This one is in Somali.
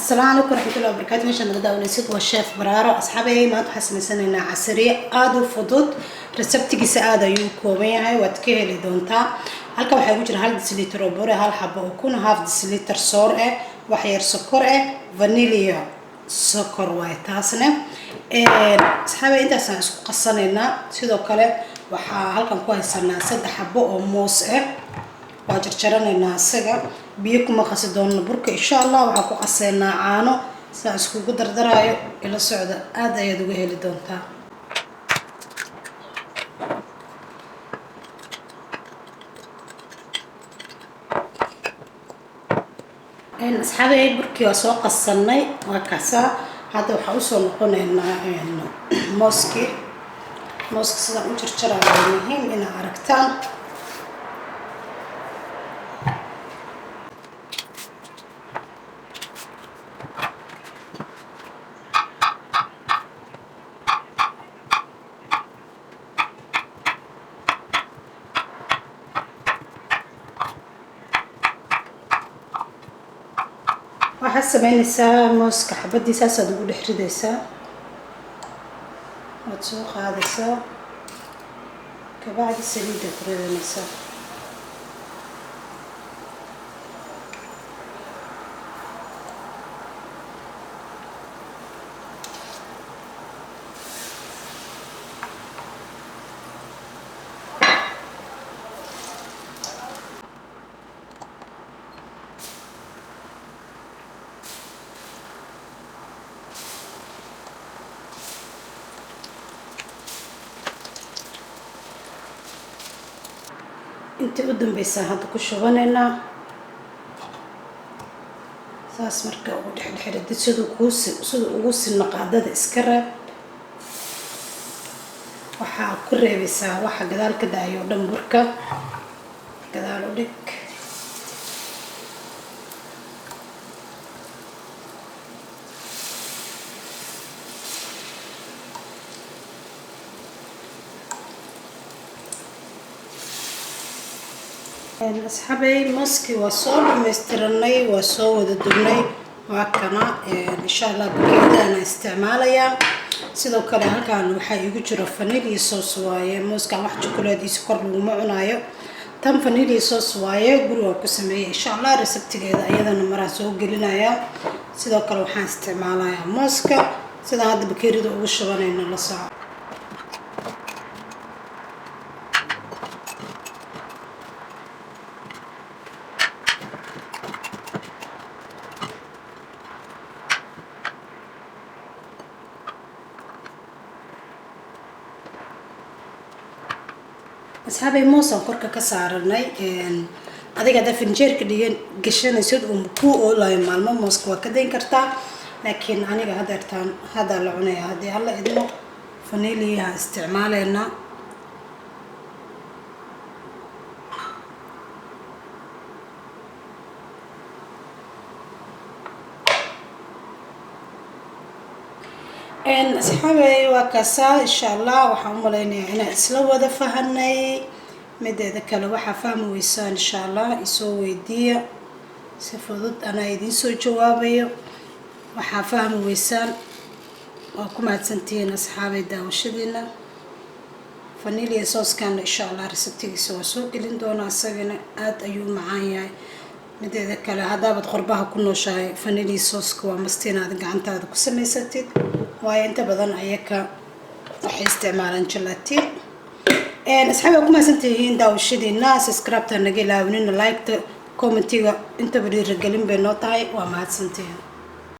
السلام عليكم ورحمة الله وبركاته. ماشان نقدر ونسيت والشيف برارة أصحابي ما تحسن سنة عسرية آدو فضود رسبتي سعادة يوكومية وتكيلي دونتا هلك waxay ku jira hal deciliter oo bore hal xabo oo kuna half deciliter soor wax yar sokor vanilla sokor way taasna asxaabi intaas aan isku qasanayna sidoo kale waxa halkan ku haysanaa 3 xabo oo moos waa jarjaranayna asaga biyo kuma qasi doona burka insha Allah waxa ku qaseynaa caano saa isku dardaraayo ila socda aad ayaad uga heli doontaa asxaabi burkii waa soo qasanay waa kaasa hadda waxa u soo noqonaynaa mooski sida u jarjarayo muhiim in aad aragtaan waxaa sameynaysaa mooska xabadiisa aad ugu dhex ridaysaa waad soo qaadaysaa kabacdi saliida ku ridanaysaa inta u dambaysa hadda ku shubanayna saas marka ugu dhexdhexid sidoo ugu sinna qaadada iska raab waxa ku reebaysaa waxa gadaal ka daayo dhan burka gadaal u dhig asxaabi mooski waa soo dhameystiranay waa soo wada dugnay waa kana insha Allah bakeedana isticmaalaya sidoo kale halkaan waxa igu jira vanilla sauce waaye mooska wax chocolate is kor lagu cunayo tan vanilla sauce waaye guriga ku sameeyay insha Allah reseptigeeda ayadana maraa soo gelinaya sidoo kale waxaan isticmaalayaa mooska sida hadda bakeerida ugu shubanayna la saaco asxaabi moosan korka ka saaranay adiga da finjeerka dhigan gashanaysid oo ku oolay maalmo mooska waa ka deyn kartaa laakiin aniga hada la cunaya hadii alla idmo vanilla isticmaaleyna asxaabi waa kaasa insha Allah waxaan u maleynayaa inaan isla wada fahanay mideeda kale waxa fahmi weysaan insha Allah isoo weydiiya si fudud ana idin soo jawaabayo waxa fahmi weysaan waa ku mahadsantiin asxaabi daawashadiina vanilla sauce kan insha Allah reseptigiisa waa soo gelin doona asagana aad ayuu macaan yahay mideeda kale hadaabad qorbaha ku nooshahay vanilla sauce waa mastinaad gacantaada ku samaysatid waayo inta badan ayaka waxay isticmaalaan gelatin asxaabi ku mahadsantihiin daawashadiina subscribe ta naga ilaawina like ta commentiga inta bari ragalin bay noo tahay waa mahadsantihiin